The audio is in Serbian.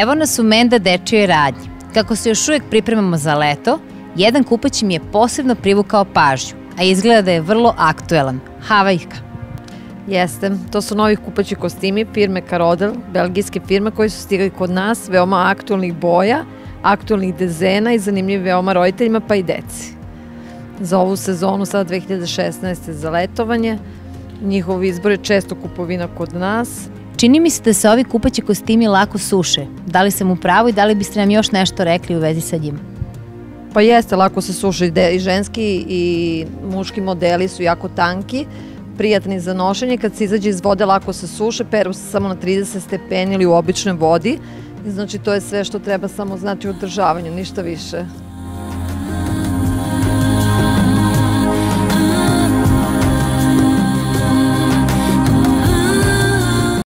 Evo nas u Menda dečijoj radnji. Kako se još uvijek pripremamo za leto, jedan kupać mi je posebno privukao pažnju, a izgleda da je vrlo aktuelan. Havajka. Jeste, to su novi kupaći kostimi firme Carodel, belgijske firme koji su stigli kod nas, veoma aktualnih boja, aktualnih dezena i zanimljivi veoma roditeljima pa i deci. Za ovu sezonu, sada 2016. za letovanje, njihov izbor je često kupovina kod nas. Čini mi se da se ovi kupaći kostimi lako suše. Da li sam u pravu i da li biste nam još nešto rekli u vezi sa njima? Pa jeste, lako se suše i ženski i muški modeli su jako tanki, prijatni za nošenje. Kad se izađe iz vode lako se suše, peru se samo na 30 stepeni ili u običnoj vodi. Znači to je sve što treba samo znati u održavanju, ništa više.